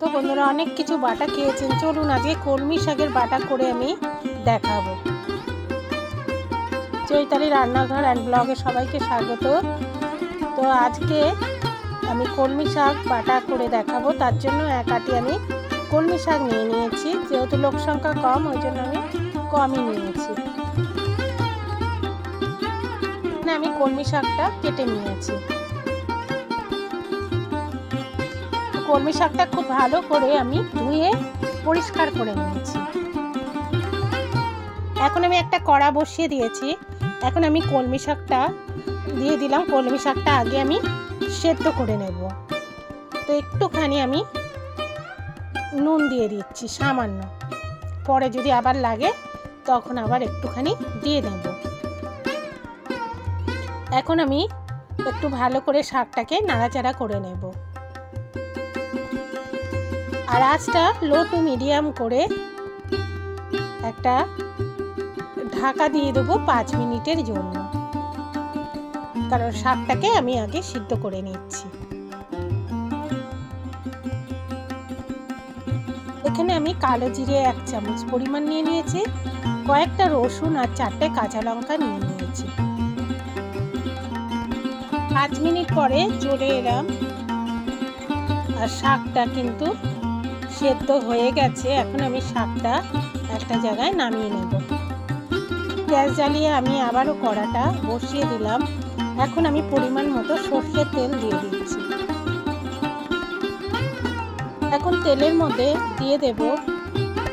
তো বন্ধুরা অনেক কিছু বাটা খেয়েছেন, চলুন আজকে কলমি শাকের বাটা করে আমি দেখাবো। চৈতালি রান্নাঘর অ্যান্ড ব্লগে সবাইকে স্বাগত। তো আজকে আমি কলমি শাক বাটা করে দেখাবো। তার জন্য এক আটি আমি কলমি শাক নিয়ে নিয়েছি, যেহেতু লোক সংখ্যা কম ওই জন্য আমি কমই নিয়েছি। আমি কলমি শাকটা কেটে নিয়েছি। কলমি শাকটা খুব ভালো করে আমি ধুয়ে পরিষ্কার করে নিয়েছি। এখন আমি একটা কড়া বসিয়ে দিয়েছি। এখন আমি কলমি শাকটা দিয়ে দিলাম। কলমি শাকটা আগে আমি সেদ্ধ করে নেব। তো একটুখানি আমি নুন দিয়ে দিচ্ছি সামান্য, পরে যদি আবার লাগে তখন আবার একটুখানি দিয়ে দেব। এখন আমি একটু ভালো করে শাকটাকে নাড়াচাড়া করে নেব। আর আঁচটা লো টু মিডিয়াম করে একটা ঢাকা দিয়ে দেবো 5 মিনিটের জন্য, কারণ শাকটাকে আমি আগে সিদ্ধ করে নিচ্ছি। এখানে আমি কালো জিরে 1 চামচ পরিমাণ নিয়ে নিয়েছি, কয়েকটা রসুন আর 4টে কাঁচা লঙ্কা নিয়ে নিয়েছি। 5 মিনিট পরে চলে এলাম, আর শাকটা কিন্তু সেদ্ধ হয়ে গেছে। এখন আমি শাকটা একটা জায়গায় নামিয়ে নেব। গ্যাস জ্বালিয়ে আমি আবারও কড়াটা বসিয়ে দিলাম। এখন আমি পরিমাণ মতো সর্ষের তেল দিয়ে দিচ্ছি। এখন তেলের মধ্যে দিয়ে দেব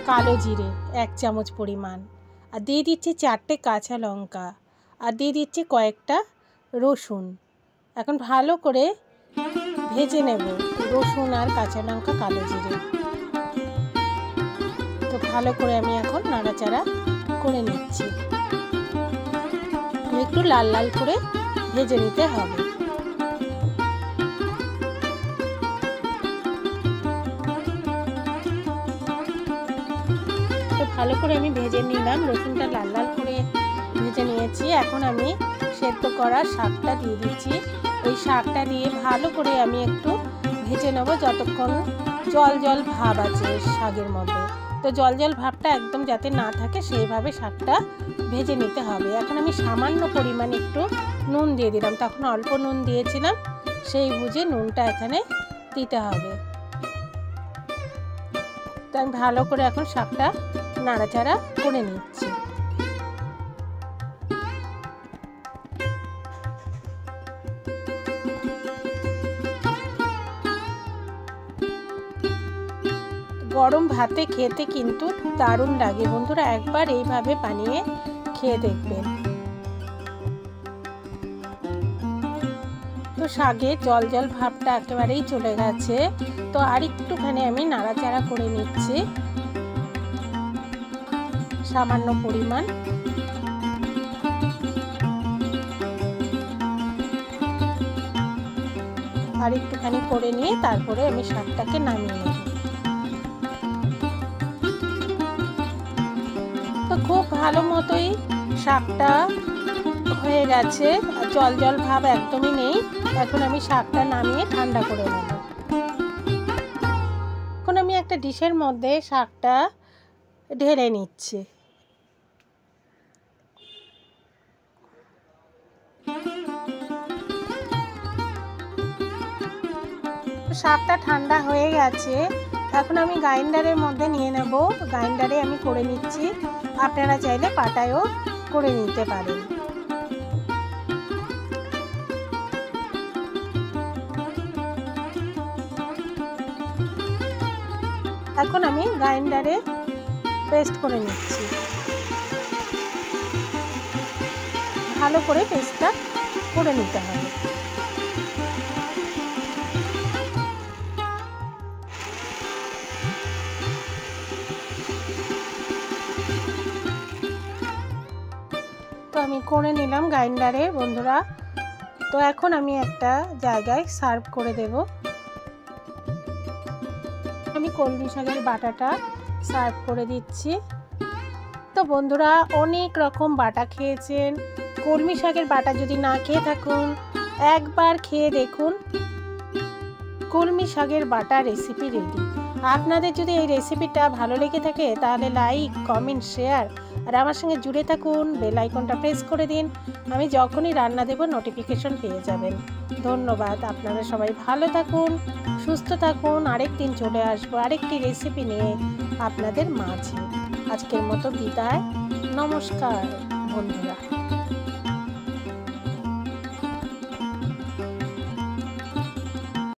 কালো জিরে 1 চামচ পরিমাণ, আর দিয়ে দিচ্ছি 4টে কাঁচা লঙ্কা, আর দিয়ে দিচ্ছি কয়েকটা রসুন। এখন ভালো করে ভেজে নেব রসুন আর কাঁচা লঙ্কা, কালো জিরে। তো ভালো করে আমি এখন নাড়াচাড়া করে নিচ্ছি। একটু লাল লাল করে ভেজে নিতে হবে। তো ভালো করে আমি ভেজে নিলাম, রসুনটা লাল লাল করে ভেজে নিয়েছি। এখন আমি সেদ্ধ করা শাকটা দিয়ে দিচ্ছি। ওই শাকটা দিয়ে ভালো করে আমি একটু ভেজে নেব যতক্ষণ জল জল ভাব আছে শাকের মধ্যে। তো জল জল ভাবটা একদম যাতে না থাকে সেইভাবে শাকটা ভেজে নিতে হবে। এখন আমি সামান্য পরিমাণ একটু নুন দিয়ে দিলাম, তখন অল্প নুন দিয়েছিলাম, সেই বুঝে নুনটা এখানে দিতে হবে। তো আমি ভালো করে এখন শাকটা নাড়াচাড়া করে নিচ্ছি। গরম ভাতে খেতে কিন্তু দারুণ লাগে বন্ধুরা, একবার এইভাবে বানিয়ে খেয়ে দেখবেন। তো শাকে জল জল ভাবটা একেবারেই চলে গেছে। তো আর একটুখানি আমি নাড়াচাড়া করে নিচ্ছি সামান্য পরিমাণ। আর একটুখানি করে নিয়ে তারপরে আমি শাকটাকে নামিয়ে নেব। তো খুব ভালো মতোই শাকটা হয়ে গেছে, জল জল ভাব একদমই নেই। এখন আমি শাকটা নামিয়ে ঠান্ডা করে নেব। এখন আমি একটা ডিশের মধ্যে শাকটা ঢেলে নিচ্ছি। শাকটা ঠান্ডা হয়ে গেছে। এখন আমি গ্রাইন্ডারের মধ্যে নিয়ে নেব। গ্রাইন্ডারে আমি করে নিচ্ছি, আপনারা চাইলে পাটায়ও করে নিতে পারেন। এখন আমি গ্রাইন্ডারে পেস্ট করে নিচ্ছি। ভালো করে পেস্টটা করে নিতে হবে। তো আমি করে নিলাম গ্রাইন্ডারে বন্ধুরা। তো এখন আমি একটা জায়গায় সার্ভ করে দেব। আমি কলমি শাকের বাটাটা সার্ভ করে দিচ্ছি। তো বন্ধুরা অনেক রকম বাটা খেয়েছেন, কলমি শাকের বাটা যদি না খেয়ে থাকুন একবার খেয়ে দেখুন। কলমি শাকের বাটা রেসিপি রেডি। আপনাদের যদি এই রেসিপিটা ভালো লেগে থাকে তাহলে লাইক, কমেন্ট, শেয়ার আর আমার সঙ্গে জুড়ে থাকুন। বেল আইকনটা প্রেস করে দিন, আমি যখনই রান্না দেব নোটিফিকেশন পেয়ে যাবেন। ধন্যবাদ। আপনারা সবাই ভালো থাকুন, সুস্থ থাকুন। আরেকদিন চলে আসবো আরেকটি রেসিপি নিয়ে আপনাদের মাঝে। আজকের মতো বিদায়, নমস্কার বন্ধুরা।